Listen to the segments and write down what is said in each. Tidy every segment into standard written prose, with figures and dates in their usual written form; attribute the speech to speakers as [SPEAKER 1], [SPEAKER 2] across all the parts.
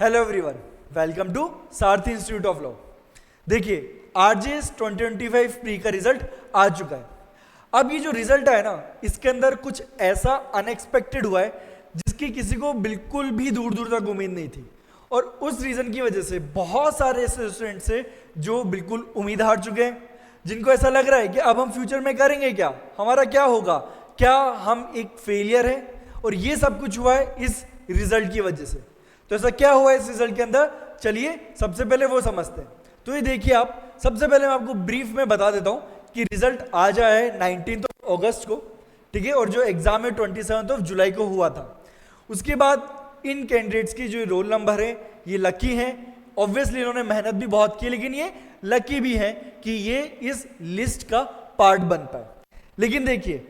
[SPEAKER 1] Hello everyone, welcome to Sarathi institute of law. देखिए, RJS 2025 pre का result आ चुका है। अब ये जो रिजल्ट है ना, इसके अंदर कुछ ऐसा अनएक्सपेक्टेड हुआ है जिसकी किसी को बिल्कुल भी दूर दूर तक उम्मीद नहीं थी, और उस रीजन की वजह से बहुत सारे ऐसे स्टूडेंट्स हैं जो बिल्कुल उम्मीद हार चुके हैं, जिनको ऐसा लग रहा है कि अब हम फ्यूचर में करेंगे क्या, हमारा क्या होगा, क्या हम एक फेलियर हैं। और ये सब कुछ हुआ है इस रिजल्ट की वजह से। तो ऐसा क्या हुआ है इस रिजल्ट के अंदर, चलिए सबसे पहले वो समझते हैं। तो ये देखिए, आप सबसे पहले मैं आपको ब्रीफ में बता देता हूं कि रिजल्ट आ जाए 19 अगस्त को, ठीक है, और जो एग्जाम है 27 जुलाई को हुआ था। उसके बाद इन कैंडिडेट्स की जो रोल नंबर है ये लकी हैं। ऑब्वियसली इन्होंने मेहनत भी बहुत की, लेकिन ये लकी भी है कि ये इस लिस्ट का पार्ट बन पाए। लेकिन देखिए,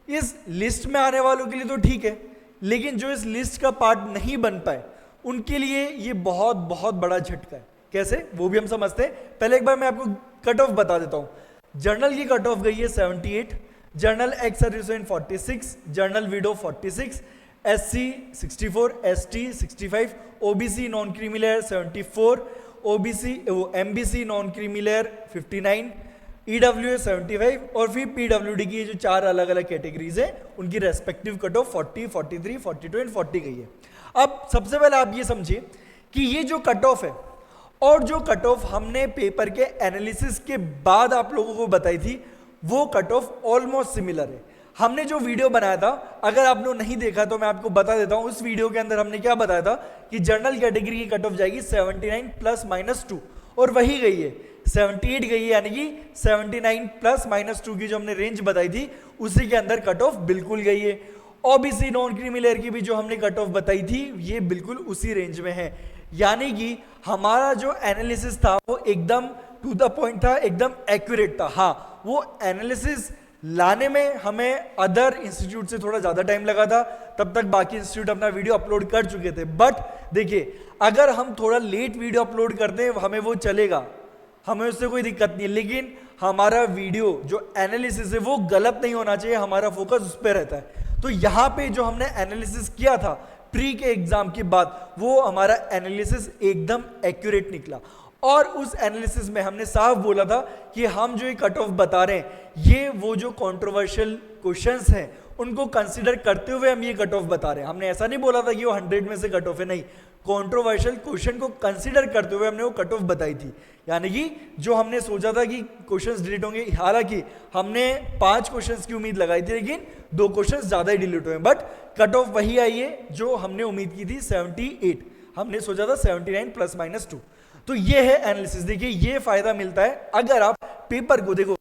[SPEAKER 1] इस लिस्ट में आने वालों के लिए तो ठीक है, लेकिन जो इस लिस्ट का पार्ट नहीं बन पाए उनके लिए ये बहुत बहुत बड़ा झटका है। कैसे, वो भी हम समझते हैं। पहले एक बार मैं आपको कट ऑफ बता देता हूं। जर्नल की कट ऑफ गई है 78, journal ex serviceman 46, journal window 46, SC 64, ST 65, OBC non creamy layer 74, OBC MBC non creamy layer 59, EWS 75, और फिर पीडब्ल्यूडी की जो चार अलग अलग कैटेगरीज है उनकी रेस्पेक्टिव कट ऑफ 40, 43, 42 एंड 40 गई है। अब सबसे पहले आप ये समझिए कि ये जो कट ऑफ है और जो कट ऑफ हमने पेपर के एनालिसिस के बाद आप लोगों को बताई थी, वो कट ऑफ ऑलमोस्ट सिमिलर है। हमने जो वीडियो बनाया था, अगर आपने नहीं देखा तो मैं आपको बता देता हूं। उस वीडियो के अंदर हमने क्या बताया था कि जनरल कैटेगरी की कट ऑफ जाएगी 79 + -2, और वही गई है 78 गई है, यानी कि 79 + -2 की जो हमने रेंज बताई थी उसी के अंदर कट ऑफ बिल्कुल गई है। ओबीसी नॉन क्रीमिलेयर की भी जो हमने कट ऑफ बताई थी ये बिल्कुल उसी रेंज में है। यानी कि हमारा जो एनालिसिस था वो एकदम टू द पॉइंट था, एकदम एक्यूरेट था। हाँ, वो एनालिसिस लाने में हमें अदर इंस्टीट्यूट से थोड़ा ज्यादा टाइम लगा था, तब तक बाकी इंस्टीट्यूट अपना वीडियो अपलोड कर चुके थे। बट देखिए, अगर हम थोड़ा लेट वीडियो अपलोड करते हैं हमें वो चलेगा, हमें उससे कोई दिक्कत नहीं है, लेकिन हमारा वीडियो जो एनालिसिस है वो गलत नहीं होना चाहिए, हमारा फोकस उस पर रहता है। तो यहाँ पे जो हमने एनालिसिस किया था प्री के एग्जाम के बाद, वो हमारा एनालिसिस एकदम एक्यूरेट निकला। और उस एनालिसिस में हमने साफ बोला था कि हम जो ये कट ऑफ बता रहे हैं ये वो जो कंट्रोवर्शियल क्वेश्चंस हैं उनको कंसीडर करते हुए हम ये कट ऑफ बता रहे हैं। हमने ऐसा नहीं बोला था कि वो 100 में से कट ऑफ है, नहीं, कंट्रोवर्शियल क्वेश्चन को कंसीडर करते हुए हमने वो कट ऑफ बताई थी। यानी कि जो हमने सोचा था कि क्वेश्चंस डिलीट होंगे, हालांकि हमने 5 क्वेश्चंस की उम्मीद लगाई थी, लेकिन 2 क्वेश्चंस ज्यादा ही डिलीट हुए, बट कट ऑफ वही आई है जो हमने उम्मीद की थी 78। हमने सोचा था 79 + -2। तो ये है एनालिसिस। देखिए, ये फायदा मिलता है अगर आप पेपर को देखो,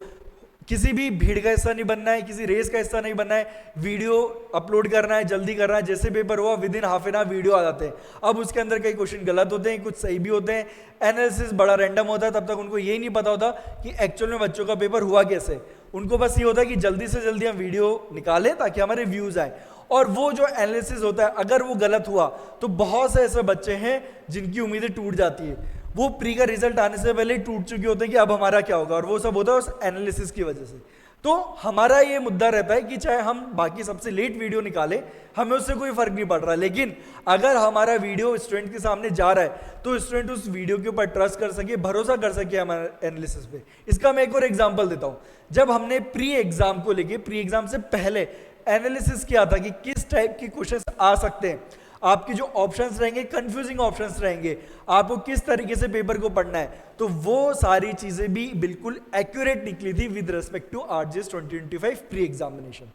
[SPEAKER 1] किसी भी भीड़ का हिस्सा नहीं बनना है, किसी रेस का हिस्सा नहीं बनना है, वीडियो अपलोड करना है, जल्दी करना है। जैसे पेपर हुआ within half an hour video आ जाते हैं। अब उसके अंदर कई क्वेश्चन गलत होते हैं, कुछ सही भी होते हैं, एनालिसिस बड़ा रैंडम होता है, तब तक उनको ये नहीं पता होता कि एक्चुअल में बच्चों का पेपर हुआ कैसे। उनको बस ये होता है कि जल्दी से जल्दी हम वीडियो निकालें ताकि हमारे व्यूज आए। और वो जो एनालिसिस होता है अगर वो गलत हुआ तो बहुत से ऐसे बच्चे हैं जिनकी उम्मीदें टूट जाती है, वो प्री का रिजल्ट आने से पहले टूट चुके होते हैं कि अब हमारा क्या होगा, और वो सब होता है उस एनालिसिस की वजह से। तो हमारा ये मुद्दा रहता है कि चाहे हम बाकी सबसे लेट वीडियो निकालें, हमें उससे कोई फर्क नहीं पड़ रहा, लेकिन अगर हमारा वीडियो स्टूडेंट के सामने जा रहा है तो स्टूडेंट उस वीडियो के ऊपर ट्रस्ट कर सके, भरोसा कर सके हमारे एनालिसिस पे। इसका मैं एक और एग्जाम्पल देता हूं। जब हमने प्री एग्जाम को लेके, प्री एग्जाम से पहले एनालिसिस किया था कि किस टाइप के क्वेश्चंस आ सकते हैं, आपके जो ऑप्शंस रहेंगे कंफ्यूजिंग ऑप्शंस रहेंगे, आपको किस तरीके से पेपर को पढ़ना है, तो वो सारी चीजें भी बिल्कुल एक्यूरेट निकली थी with respect to RJS 2025 pre examination.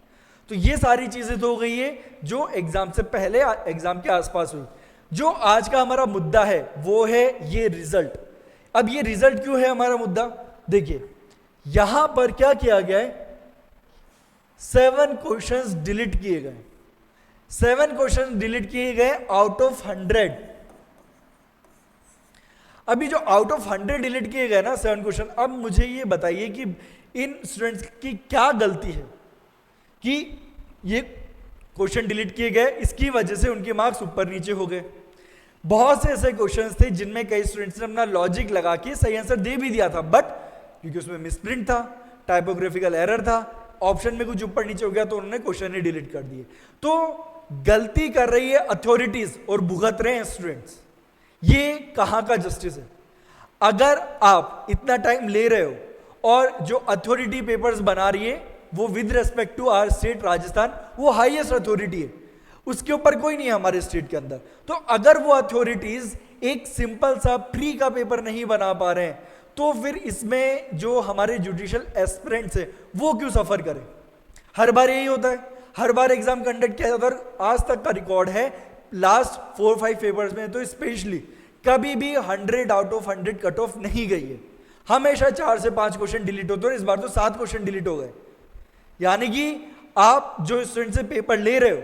[SPEAKER 1] तो ये सारी चीजें तो हो गई है जो एग्जाम से पहले, एग्जाम के आसपास हुई। जो आज का हमारा मुद्दा है वो है ये रिजल्ट। अब ये रिजल्ट क्यों है हमारा मुद्दा, देखिए यहां पर क्या किया गया है, 7 क्वेश्चंस डिलीट किए गए। 7 क्वेश्चन डिलीट किए गए आउट ऑफ 100। अभी जो आउट ऑफ 100 डिलीट किए गए ना 7 क्वेश्चन, अब मुझे ये बताइए कि इन स्टूडेंट्स की क्या गलती है कि ये क्वेश्चन डिलीट किए गए, इसकी वजह से उनके मार्क्स ऊपर नीचे हो गए। बहुत से ऐसे क्वेश्चंस थे जिनमें कई स्टूडेंट्स ने अपना लॉजिक लगा के सही आंसर दे भी दिया था, बट क्योंकि उसमें मिसप्रिंट था, टाइपोग्राफिकल एरर था, ऑप्शन में कुछ ऊपर नीचे हो गया तो उन्होंने क्वेश्चन ही डिलीट कर दिए। तो गलती कर रही है अथॉरिटीज और भुगत रहे हैं स्टूडेंट्स। ये कहां का जस्टिस है? अगर आप इतना टाइम ले रहे हो और जो अथॉरिटी पेपर्स बना रही है वो with respect to our state Rajasthan, वो हाईएस्ट अथॉरिटी है, उसके ऊपर कोई नहीं है हमारे स्टेट के अंदर। तो अगर वो अथॉरिटीज एक सिंपल सा प्री का पेपर नहीं बना पा रहे हैं, तो फिर इसमें जो हमारे जुडिशियल एस्पिरेंट्स है वो क्यों सफर करें? हर बार यही होता है, हर बार एग्जाम कंडक्ट किया जाता है। आज तक का रिकॉर्ड है लास्ट 4-5 पेपर्स में तो स्पेशली कभी भी 100 आउट ऑफ 100 कट ऑफ नहीं गई है, हमेशा 4 से 5 क्वेश्चन डिलीट होते हैं। इस बार तो 7 क्वेश्चन डिलीट हो गए। यानी कि आप जो स्टूडेंट से पेपर ले रहे हो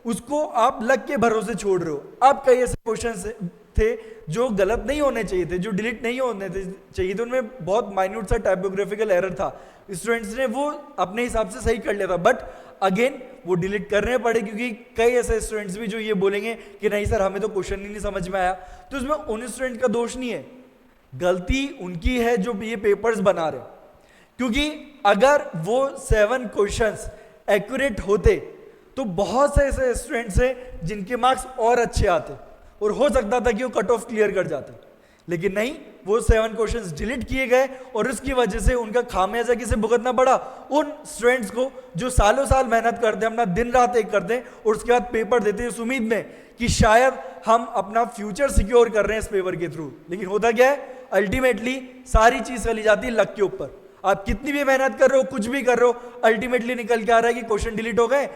[SPEAKER 1] उसको आप लक के भरोसे छोड़ रहे हो। अब कई ऐसे क्वेश्चन थे जो गलत नहीं होने चाहिए थे, जो डिलीट नहीं होने चाहिए थे, उनमें बहुत माइन्यूट सा टाइपोग्राफिकल एरर था, स्टूडेंट्स ने वो अपने हिसाब से सही कर लिया था, बट अगेन वो डिलीट करने पड़े क्योंकि कई ऐसे स्टूडेंट्स भी जो ये बोलेंगे कि नहीं सर हमें तो क्वेश्चन ही नहीं समझ में आया। तो इसमें उन स्टूडेंट का दोष नहीं है, गलती उनकी है जो ये पेपर्स बना रहे। क्योंकि अगर वो 7 क्वेश्चंस एक्यूरेट होते तो बहुत से ऐसे स्टूडेंट्स हैं जिनके मार्क्स और अच्छे आते और हो सकता था कि वो कट ऑफ क्लियर कर जाते, लेकिन नहीं, वो 7 क्वेश्चंस डिलीट किए गए और उसकी वजह से उनका खामियाजा किसे भुगतना पड़ा? उन स्टूडेंट्स को जो सालों साल मेहनत करते हैं, अपना दिन रात एक करते हैं और उसके बाद पेपर देते हैं इस उम्मीद में कि शायद हम अपना फ्यूचर सिक्योर कर रहे हैं इस पेपर के थ्रू। लेकिन होता क्या है? अल्टीमेटली सारी चीज चली जाती है लक के ऊपर। आप कितनी भी मेहनत कर रहे हो, कुछ भी कर रहे हो, अल्टीमेटली निकल के आ रहा है कि क्वेश्चन डिलीट हो गए।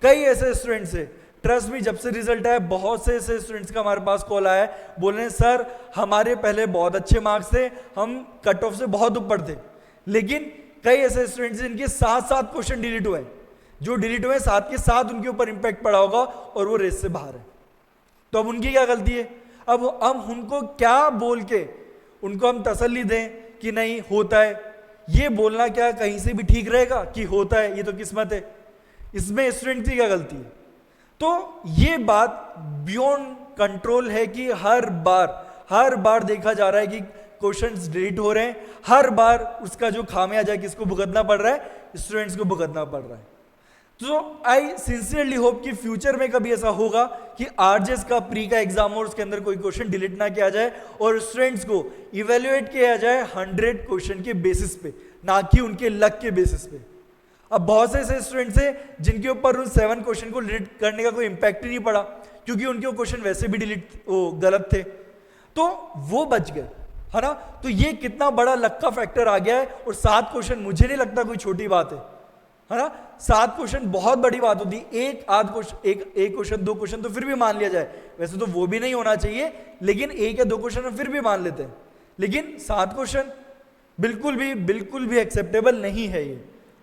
[SPEAKER 1] कई ऐसे स्टूडेंट्स है, ट्रस्ट मी, जब से रिजल्ट आया बहुत से ऐसे स्टूडेंट्स का हमारे पास कॉल आया है, बोल रहे हैं सर हमारे पहले बहुत अच्छे मार्क्स थे, हम कट ऑफ से बहुत ऊपर थे, लेकिन कई ऐसे स्टूडेंट्स जिनके 7 क्वेश्चन डिलीट हुए, जो डिलीट हुए 7 के 7 उनके ऊपर इंपैक्ट पड़ा होगा और वो रेस से बाहर है। तो अब उनकी क्या गलती है? अब उनको क्या बोल के उनको हम तसल्ली दें कि नहीं होता है? ये बोलना क्या कहीं से भी ठीक रहेगा कि होता है, ये तो किस्मत है? इसमें स्टूडेंट की क्या गलती है? तो ये बात बियॉन्ड कंट्रोल है कि हर बार देखा जा रहा है कि क्वेश्चंस डिलीट हो रहे हैं, हर बार उसका जो खामियाजा किसको भुगतना पड़ रहा है? स्टूडेंट्स को भुगतना पड़ रहा है। तो आई सिंसियरली होप कि फ्यूचर में कभी ऐसा होगा कि आरजेएस का प्री का एग्जाम हो, उसके अंदर कोई क्वेश्चन डिलीट ना किया जाए और स्टूडेंट्स को इवेल्युएट किया जाए 100 क्वेश्चन के बेसिस पे, ना कि उनके लक के बेसिस पे। अब बहुत से ऐसे स्टूडेंट्स हैं जिनके ऊपर उन 7 क्वेश्चन को डिलीट करने का कोई इंपैक्ट ही नहीं पड़ा क्योंकि उनके क्वेश्चन वैसे भी गलत थे, तो वो बच गए, है ना? तो ये कितना बड़ा लक का फैक्टर आ गया है। और 7 क्वेश्चन मुझे नहीं लगता कोई छोटी बात है ना? 7 क्वेश्चन बहुत बड़ी बात होती है। एक क्वेश्चन 2 क्वेश्चन तो फिर भी मान लिया जाए, वैसे तो वो भी नहीं होना चाहिए, लेकिन 1 या 2 क्वेश्चन हम फिर भी मान लेते हैं, लेकिन 7 क्वेश्चन बिल्कुल भी एक्सेप्टेबल नहीं है ये,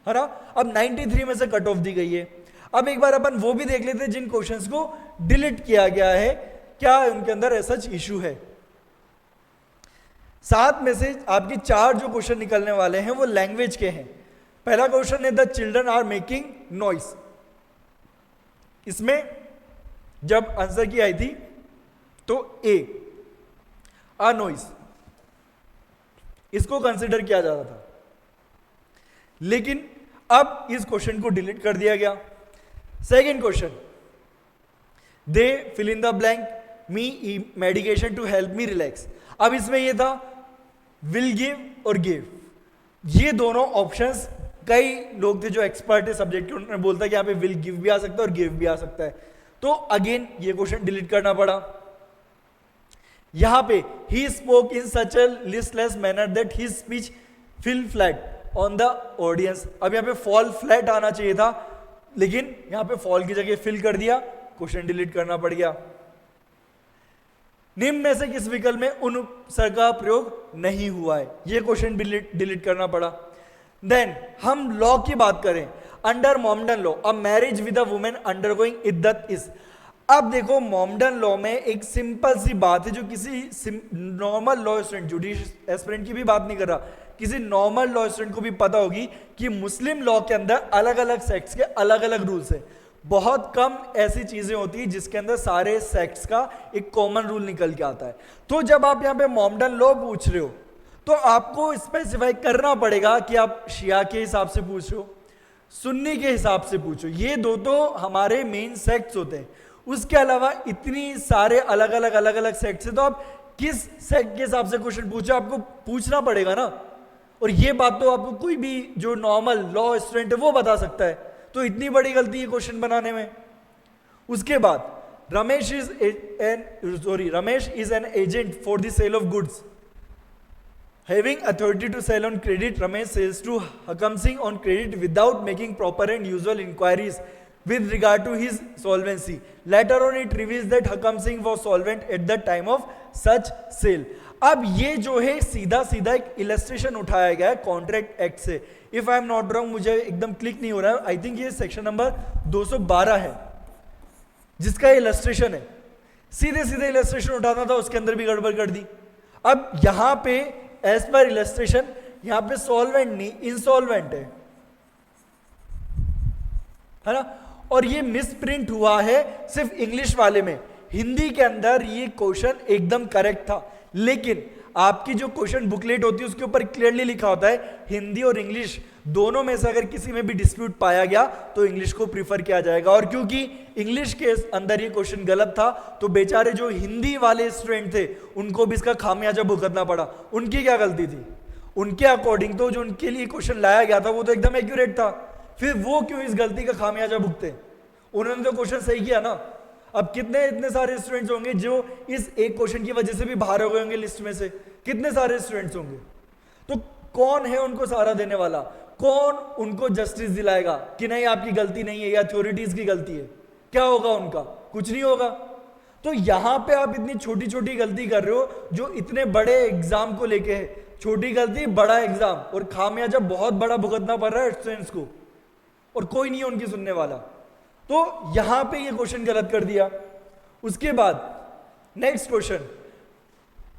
[SPEAKER 1] है ना? अब 93 में से कट ऑफ दी गई है। अब एक बार अपन वो भी देख लेते हैं जिन क्वेश्चंस को डिलीट किया गया है, क्या उनके अंदर ऐसा इशू है। 7 में से आपके 4 जो क्वेश्चन निकलने वाले हैं वो लैंग्वेज के हैं। पहला क्वेश्चन है the children are making noise. इसमें जब आंसर की आई थी तो ए नॉइस इसको कंसिडर किया जा रहा था, लेकिन अब इस क्वेश्चन को डिलीट कर दिया गया। Second question, they fill in the blank me medication to help me relax. अब इसमें यह था विल गिव और गिव, ये दोनों ऑप्शंस कई लोग थे जो एक्सपर्ट है सब्जेक्ट के, उन्होंने बोलता है कि यहां पे विल गिव भी आ सकता है और गिव भी आ सकता है, तो अगेन ये क्वेश्चन डिलीट करना पड़ा। यहां पे he spoke in such a listless manner that his speech fell flat on the audience. अब यहां पे फॉल फ्लैट आना चाहिए था, लेकिन यहां पे फॉल की जगह फिल कर दिया, क्वेश्चन डिलीट करना पड़ गया। निम्न में से किस विकल्प में उन उपसर्ग का प्रयोग नहीं हुआ है, यह क्वेश्चन डिलीट करना पड़ा। देन हम लॉ की बात करें, under Mohammedan law a marriage with a woman undergoing इद्दत इज। अब देखो मोमडन लॉ में एक सिंपल सी बात है जो किसी normal law student, judicial aspirant की भी बात नहीं कर रहा, किसी नॉर्मल लॉ स्टूडेंट को भी पता होगी कि मुस्लिम लॉ के अंदर अलग अलग सेक्ट्स के अलग अलग रूल्स हैं। बहुत कम ऐसी चीजें होती है जिसके अंदर सारे सेक्ट्स का एक कॉमन रूल निकल के आता है। तो जब आप यहाँ पे मोमडन लॉ पूछ रहे हो तो आपको स्पेसिफाई करना पड़ेगा कि आप शिया के हिसाब से पूछ रहे हो, सुन्नी के हिसाब से पूछो। ये दो तो हमारे मेन सेक्ट्स होते हैं, उसके अलावा इतनी सारे अलग अलग सेक्ट से, तो आप किस सेक्ट के हिसाब से क्वेश्चन पूछे आपको पूछना पड़ेगा ना। और ये बात तो आपको कोई भी जो नॉर्मल लॉ स्टूडेंट है वो बता सकता है। तो इतनी बड़ी गलती है क्वेश्चन बनाने में। उसके बाद Ramesh is an agent for the sale of goods having authority to sell on credit. Ramesh sells to Hakam Singh on credit without making proper and usual inquiries with regard to his solvency. Later on it reveals that Hakam Singh was solvent at the time of such sale. अब ये जो है सीधा सीधा एक illustration उठाया गया है कॉन्ट्रैक्ट एक्ट से। If I am not wrong, मुझे एकदम क्लिक नहीं हो रहा है, आई थिंक ये सेक्शन नंबर 212 है जिसका इलस्ट्रेशन है। सीधे सीधे इलस्ट्रेशन उठाना था, उसके अंदर भी गड़बड़ कर दी। अब यहां पे एज पर इलस्ट्रेशन यहां पे सॉल्वेंट नहीं इंसॉल्वेंट है ना। और ये मिस प्रिंट हुआ है सिर्फ इंग्लिश वाले में। हिंदी के अंदर ये क्वेश्चन एकदम करेक्ट था, लेकिन आपकी जो क्वेश्चन बुकलेट होती है उसके ऊपर क्लियरली लिखा होता है हिंदी और इंग्लिश दोनों में से अगर किसी में भी डिस्प्यूट पाया गया तो इंग्लिश को प्रीफर किया जाएगा। और क्योंकि इंग्लिश के अंदर ये क्वेश्चन गलत था तो बेचारे जो हिंदी वाले स्टूडेंट थे उनको भी इसका खामियाजा भुगतना पड़ा। उनकी क्या गलती थी? उनके अकॉर्डिंग तो जो उनके लिए क्वेश्चन लाया गया था वो तो एकदम एक्यूरेट था, फिर वो क्यों इस गलती का खामियाजा भुगते? उन्होंने तो क्वेश्चन सही किया ना। अब कितने इतने सारे स्टूडेंट्स होंगे जो इस एक क्वेश्चन की वजह से भी बाहर हो गए होंगे लिस्ट में से, कितने सारे स्टूडेंट्स होंगे। तो कौन है उनको सहारा देने वाला? कौन उनको जस्टिस दिलाएगा कि नहीं आपकी गलती नहीं है या अथॉरिटीज की गलती है? क्या होगा उनका? कुछ नहीं होगा। तो यहां पे आप इतनी छोटी छोटी गलती कर रहे हो जो इतने बड़े एग्जाम को लेके है। छोटी गलती बड़ा एग्जाम, और खामियाजा बहुत बड़ा भुगतना पड़ रहा है स्टूडेंट्स को, और कोई नहीं है उनकी सुनने वाला। तो यहां पे ये क्वेश्चन गलत कर दिया। उसके बाद next question,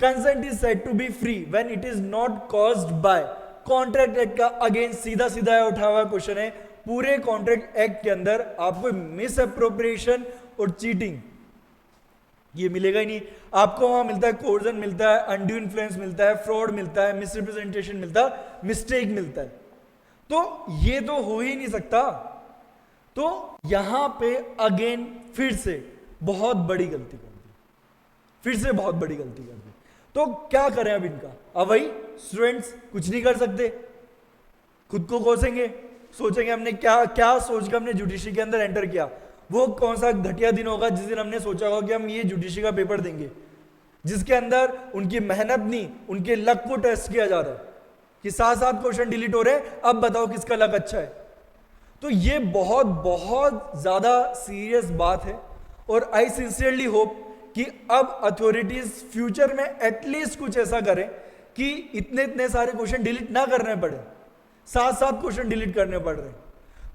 [SPEAKER 1] consent is said to be free when it is not caused by. Contract act का अगेंस्ट सीधा सीधा उठा हुआ क्वेश्चन है। पूरे कॉन्ट्रैक्ट एक्ट के अंदर आपको मिस अप्रोप्रिएशन और चीटिंग ये मिलेगा ही नहीं। आपको वहां मिलता है कोर्जन मिलता है, अनड्यू इन्फ्लुएंस मिलता है, फ्रॉड मिलता है, मिसरिप्रेजेंटेशन मिलता है, मिस्टेक मिलता है। तो ये तो हो ही नहीं सकता। तो यहां पे अगेन फिर से बहुत बड़ी गलती कर दी, फिर से बहुत बड़ी गलती कर दी। तो क्या करें अब इनका? अब भाई स्टूडेंट्स कुछ नहीं कर सकते, खुद को कोसेंगे, सोचेंगे हमने क्या क्या सोच के हमने जुडिशरी के अंदर एंटर किया। वो कौन सा घटिया दिन होगा जिस दिन हमने सोचा होगा कि हम ये जुडिशरी का पेपर देंगे, जिसके अंदर उनकी मेहनत नहीं उनके लक को टेस्ट किया जा रहा है कि 7 क्वेश्चन डिलीट हो रहे हैं, अब बताओ किसका लक अच्छा है। तो ये बहुत बहुत ज्यादा सीरियस बात है। और आई सिंसियरली होप कि अब अथॉरिटीज फ्यूचर में एटलीस्ट कुछ ऐसा करें कि इतने इतने सारे क्वेश्चन डिलीट ना करने पड़े, 7 क्वेश्चन डिलीट करने पड़ रहे हैं।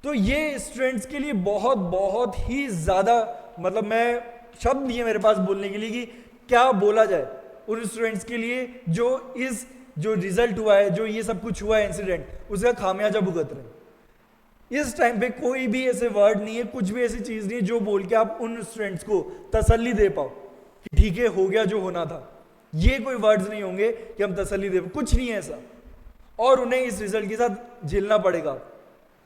[SPEAKER 1] तो ये स्टूडेंट्स के लिए बहुत बहुत ही ज्यादा, मतलब मैं शब्द नहीं है मेरे पास बोलने के लिए कि क्या बोला जाए उन स्टूडेंट्स के लिए जो रिजल्ट हुआ है, जो ये सब कुछ हुआ है इंसिडेंट, उसका खामियाजा भुगत रहे हैं। इस टाइम पे कोई भी ऐसे वर्ड नहीं है, कुछ भी ऐसी चीज नहीं है जो बोल के आप उन स्टूडेंट्स को तसल्ली दे पाओ कि ठीक है हो गया जो होना था। ये कोई वर्ड्स नहीं होंगे कि हम तसल्ली दे, कुछ नहीं है ऐसा। और उन्हें इस रिजल्ट के साथ झेलना पड़ेगा।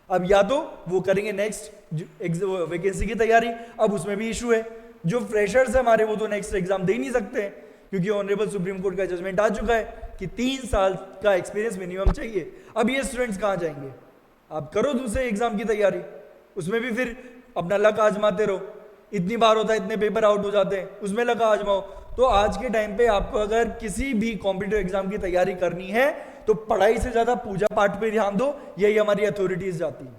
[SPEAKER 1] अब या तो वो करेंगे नेक्स्ट वैकेंसी की तैयारी, अब उसमें भी इशू है। जो फ्रेशर्स है हमारे वो तो नेक्स्ट एग्जाम दे ही नहीं सकते हैं, क्योंकि ऑनरेबल सुप्रीम कोर्ट का जजमेंट आ चुका है कि 3 साल का एक्सपीरियंस मिनिमम चाहिए। अब ये स्टूडेंट्स कहाँ जाएंगे? आप करो दूसरे एग्जाम की तैयारी, उसमें भी फिर अपना लक आजमाते रहो। इतनी बार होता है, इतने पेपर आउट हो जाते हैं, उसमें लक आजमाओ। तो आज के टाइम पे आपको अगर किसी भी कॉम्पिटिटिव एग्जाम की तैयारी करनी है तो पढ़ाई से ज्यादा पूजा पाठ पे ध्यान दो, यही हमारी अथॉरिटीज जाती है।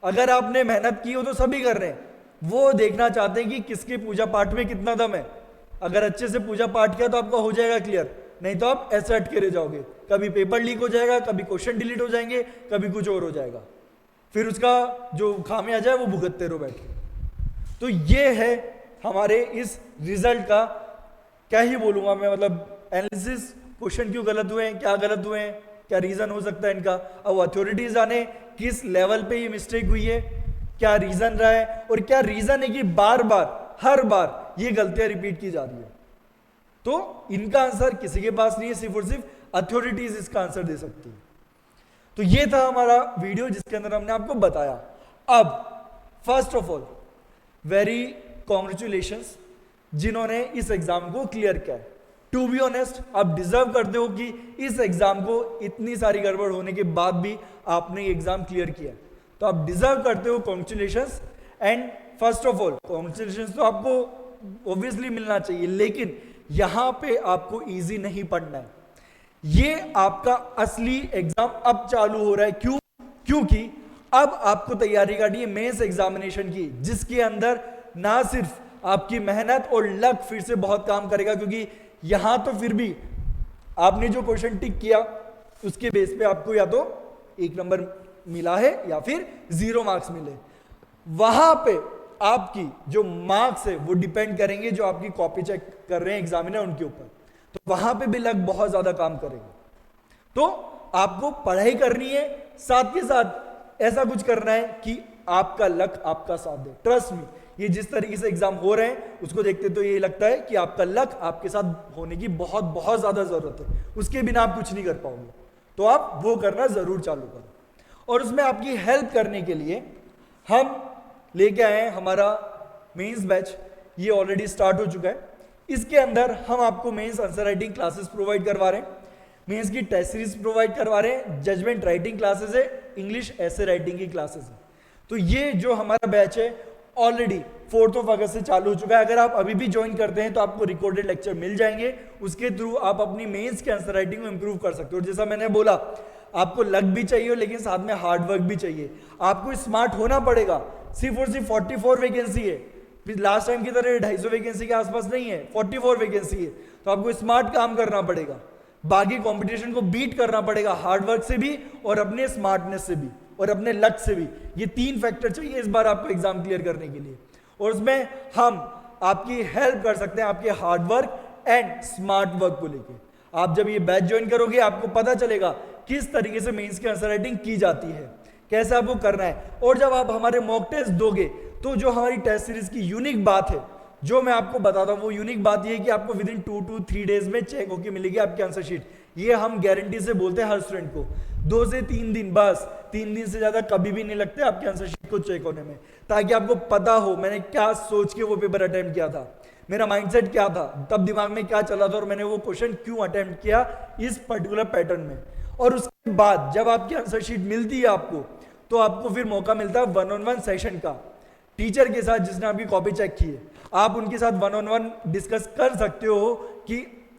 [SPEAKER 1] अगर आपने मेहनत की हो तो सभी कर रहे हैं, वो देखना चाहते हैं कि किसके पूजा पाठ में कितना दम है। अगर अच्छे से पूजा पाठ किया तो आपका हो जाएगा क्लियर, नहीं तो आप ऐसे अटके रह जाओगे। कभी पेपर लीक हो जाएगा, कभी क्वेश्चन डिलीट हो जाएंगे, कभी कुछ और हो जाएगा, फिर उसका जो खामियाजा है वो भुगतते रहो बैठ के। तो ये है हमारे इस रिजल्ट का, क्या ही बोलूंगा मैं, मतलब एनालिसिस। क्वेश्चन क्यों गलत हुए हैं, क्या गलत हुए हैं, क्या रीजन हो सकता है इनका। अब अथॉरिटीज जाने किस लेवल पे ये मिस्टेक हुई है, क्या रीजन रहा है, और क्या रीजन है कि बार बार हर बार ये गलतियां रिपीट की जा रही है। तो इनका आंसर किसी के पास नहीं है, सिर्फ और सिर्फ अथॉरिटीज इसका आंसर दे सकती है। तो ये था हमारा वीडियो जिसके अंदर हमने आपको बताया। अब first of all very congratulations जिन्होंने इस एग्जाम को क्लियर किया। टू बी ऑनेस्ट, आप डिजर्व करते हो कि इस एग्जाम को इतनी सारी गड़बड़ होने के बाद भी आपने एग्जाम क्लियर किया, तो आप डिजर्व करते हो congratulations. And first of all congratulations तो आपको ऑब्वियसली मिलना चाहिए, लेकिन यहां पे आपको इजी नहीं पढ़ना है। ये आपका असली एग्जाम अब चालू हो रहा है। क्यों? क्योंकि अब आपको तैयारी करनी है मेंस एग्जामिनेशन की, जिसके अंदर ना सिर्फ आपकी मेहनत और लक फिर से बहुत काम करेगा, क्योंकि यहां तो फिर भी आपने जो क्वेश्चन टिक किया उसके बेस पे आपको या तो 1 नंबर मिला है या फिर 0 मार्क्स मिले। वहां पे आपकी जो मार्क्स है वो डिपेंड करेंगे जो आपकी कॉपी चेक कर रहे हैं एग्जामिनर उनके ऊपर, तो वहां पे भी लक बहुत ज्यादा काम करेगा। तो आपको पढ़ाई करनी है, साथ के साथ ऐसा कुछ करना है कि आपका लक आपका साथ दे। ट्रस्ट मी, ये जिस तरीके से एग्जाम हो रहे हैं उसको देखते तो ये लगता है कि आपका लक आपके साथ होने की बहुत बहुत ज्यादा जरूरत है, उसके बिना आप कुछ नहीं कर पाओगे। तो आप वो करना जरूर चालू करो। और उसमें आपकी हेल्प करने के लिए हम लेके आए हैं हमारा मेंस बैच। ये ऑलरेडी स्टार्ट हो चुका है। इसके अंदर हम आपको mains answer writing classes provide करवा रहे हैं, मेंस की टेस्ट सीरीज प्रोवाइड करवा रहे हैं, जजमेंट राइटिंग क्लासेस है, इंग्लिश ऐसे राइटिंग की क्लासेस है। तो ये जो हमारा बैच है ऑलरेडी 4 अगस्त से चालू हो चुका है। अगर आप अभी भी ज्वाइन करते हैं तो आपको रिकॉर्डेड लेक्चर मिल जाएंगे, उसके थ्रू आप अपनी मेंस के आंसर राइटिंग को इंप्रूव कर सकते हो। जैसा मैंने बोला, आपको लक भी चाहिए लेकिन साथ में हार्ड वर्क भी चाहिए। आपको स्मार्ट होना पड़ेगा। सिर्फ और सिर्फ 44 वैकेंसी है, लास्ट टाइम की तरह 250 वैकेंसी के आसपास नहीं है, 44 वैकेंसी है। तो आपको स्मार्ट काम करना पड़ेगा, बाकी कंपटीशन को बीट करना पड़ेगा, हार्ड वर्क से भी और अपने स्मार्टनेस से भी और अपने लक से भी। ये 3 फैक्टर चाहिए इस बार आपको एग्जाम क्लियर करने के लिए, और उसमें हम आपकी हेल्प कर सकते हैं आपके hard work and smart work को लेके। आप जब ये बैच ज्वाइन करोगे आपको पता चलेगा किस तरीके से मेंस की आंसर राइटिंग की जाती है, कैसे आपको करना है। और जब आप हमारे मॉक टेस्ट दोगे तो जो हमारी टेस्ट सीरीज की यूनिक बात है जो मैं आपको बताता हूं, वो यूनिक बात ये है कि आपको विद इन 2 to 3 डेज में चेक होकर मिलेगी आपकी आंसर शीट। ये हम गारंटी से बोलते हैं हर स्टूडेंट को। 2 से 3 दिन, बस 3 दिन से ज्यादा कभी भी नहीं लगते आपकी आंसर शीट को चेक होने में, ताकि आपको पता हो मैंने क्या सोच के वो पेपर अटेम्प्ट किया था, मेरा माइंडसेट क्या था, तब दिमाग में क्या चला था और मैंने वो क्वेश्चन क्यों अटेम्प्ट किया इस पर्टिकुलर पैटर्न में। और उसके बाद जब आपकी आंसर शीट मिलती है आपको, तो आपको फिर मौका मिलता है 1-on-1 सेशन का टीचर के साथ जिसने आपकी कॉपी चेक की है। आप उनके साथ 1-on-1 डिस्कस कर सकते हो कि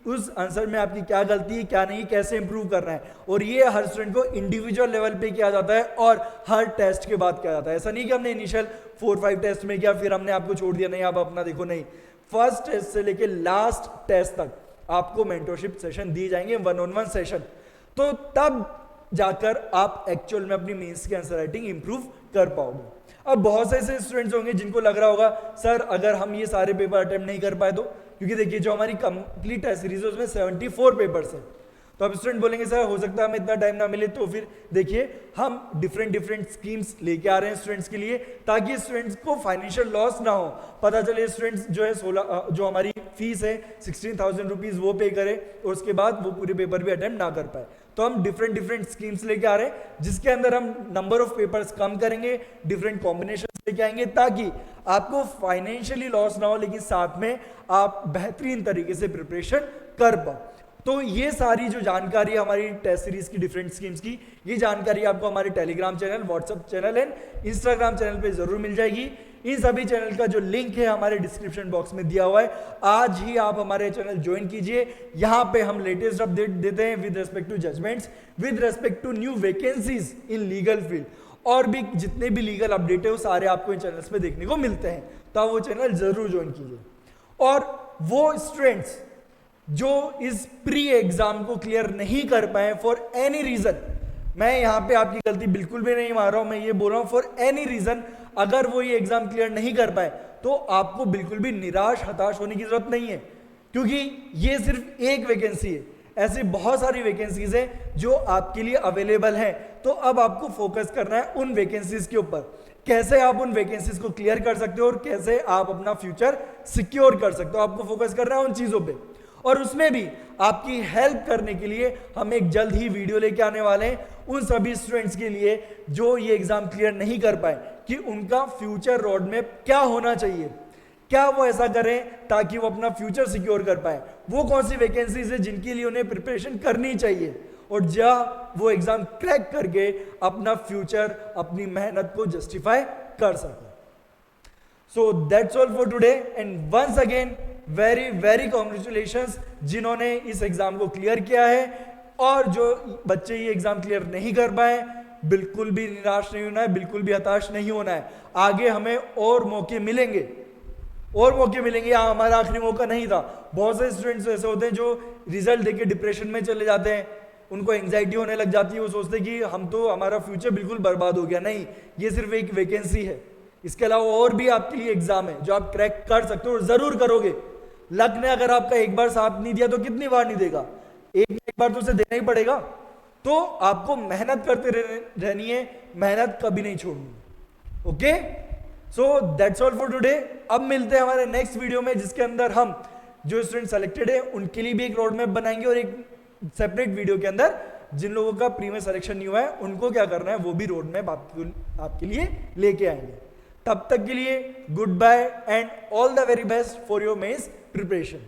[SPEAKER 1] उस आंसर में आपकी क्या गलती है, क्या नहीं, कैसे इंप्रूव करना है। और ये हर स्टूडेंट को इंडिविजुअल लेवल पे किया जाता है और हर टेस्ट के बाद किया जाता है। ऐसा नहीं कि हमने इनिशियल 4-5 टेस्ट में किया फिर हमने आपको छोड़ दिया, नहीं आप अपना देखो, नहीं। फर्स्ट टेस्ट से लेके लास्ट टेस्ट तक आपको मेंटरशिप सेशन दिए जाएंगे, 1-on-1 सेशन। तो तब जाकर आप एक्चुअल में अपनी मेंस की आंसर राइटिंग इंप्रूव कर पाओगे। अब बहुत से ऐसे स्टूडेंट्स होंगे जिनको लग रहा होगा सर अगर हम ये सारे पेपर अटेम्प्ट नहीं कर पाए तो, क्योंकि देखिए जो हमारी कंप्लीट टेस्ट सीरीज है उसमें 74 पेपर्स है। तो अब स्टूडेंट बोलेंगे सर हो सकता है हमें इतना टाइम ना मिले, तो फिर देखिए हम डिफरेंट स्कीम्स लेके आ रहे हैं स्टूडेंट्स के लिए, ताकि स्टूडेंट्स को फाइनेंशियल लॉस ना हो। पता चले स्टूडेंट्स जो है 16 जो हमारी फीस है 16,000 रुपीज वो पे करे और उसके बाद वो पूरे पेपर भी अटेम्प्ट ना कर पाए। तो हम डिफरेंट स्कीम्स लेके आ रहे हैं जिसके अंदर हम नंबर ऑफ पेपर्स कम करेंगे, डिफरेंट कॉम्बिनेशन लेके आएंगे, ताकि आपको फाइनेंशियली लॉस ना हो लेकिन साथ में आप बेहतरीन तरीके से प्रिपरेशन कर पाओ। तो ये सारी जो जानकारी है हमारी टेस्ट सीरीज की डिफरेंट स्कीम्स की, ये जानकारी आपको हमारे Telegram channel, WhatsApp channel and Instagram channel पे जरूर मिल जाएगी। इन सभी चैनल का जो लिंक है हमारे डिस्क्रिप्शन बॉक्स में दिया हुआ है। आज ही आप हमारे चैनल ज्वाइन कीजिए। यहाँ पे हम लेटेस्ट अपडेट देते हैं with respect to judgments, with respect to new vacancies in legal field, और भी जितने भी लीगल अपडेट है वो सारे आपको इन चैनल्स पे देखने को मिलते हैं। तो आप वो चैनल जरूर ज्वाइन कीजिए। और वो स्टूडेंट्स जो इस प्री एग्जाम को क्लियर नहीं कर पाए फॉर एनी रीजन, मैं यहाँ पे आपकी गलती बिल्कुल भी नहीं मान रहा हूं, मैं ये बोल रहा हूं फॉर एनी रीजन, अगर वो ये एग्जाम क्लियर नहीं कर पाए तो आपको बिल्कुल भी निराश हताश होने की जरूरत नहीं है, क्योंकि ये सिर्फ एक वैकेंसी है। ऐसी बहुत सारी वैकेंसीज है जो आपके लिए अवेलेबल है। तो अब आपको फोकस करना है उन वैकेंसीज के ऊपर, कैसे आप उन वैकेंसीज को क्लियर कर सकते हो और कैसे आप अपना फ्यूचर सिक्योर कर सकते हो। आपको फोकस करना है उन चीजों पे, और उसमें भी आपकी हेल्प करने के लिए हम एक जल्द ही वीडियो लेके आने वाले हैं उन सभी स्टूडेंट्स के लिए जो ये एग्जाम क्लियर नहीं कर पाए, कि उनका फ्यूचर रोड मैप क्या होना चाहिए, क्या वो ऐसा करें ताकि वो अपना फ्यूचर सिक्योर कर पाए, वो कौन सी वैकेंसीज है जिनके लिए उन्हें प्रिपरेशन करनी चाहिए, और जहाँ वो एग्जाम क्रैक करके अपना फ्यूचर, अपनी मेहनत को जस्टिफाई कर सके। So that's all for today and once again very very congratulations जिन्होंने इस एग्जाम को क्लियर किया है, और जो बच्चे ये एग्जाम क्लियर नहीं कर पाए बिल्कुल भी निराश नहीं होना है, बिल्कुल भी हताश नहीं होना है। आगे हमें और मौके मिलेंगे, और मौके मिलेंगे, यहाँ हमारा आखिरी मौका नहीं था। बहुत से स्टूडेंट्स ऐसे होते हैं जो रिजल्ट देके डिप्रेशन में चले जाते हैं, उनको एंग्जाइटी होने लग जाती है, वो सोचते हैं कि हम तो, हमारा फ्यूचर बिल्कुल बर्बाद हो गया। नहीं, ये सिर्फ एक वैकेंसी है, इसके अलावा और भी आपके लिए एग्जाम है जो आप क्रैक कर सकते हो और जरूर करोगे। लक ने अगर आपका एक बार साथ नहीं दिया तो कितनी बार नहीं देगा, एक बार तो उसे देना ही पड़ेगा। तो आपको मेहनत करते रहनी है, मेहनत कभी नहीं छोड़नी। Okay, so that's all for today. अब मिलते हैं हमारे नेक्स्ट वीडियो में, जिसके अंदर हम जो स्टूडेंट सेलेक्टेड है उनके लिए भी एक रोड मैप बनाएंगे, और एक सेपरेट वीडियो के अंदर जिन लोगों का प्री में सिलेक्शन नहीं हुआ है उनको क्या करना है वो भी रोड मैप आपके लिए लेके आएंगे। तब तक के लिए goodbye and all the very best for your mains preparation.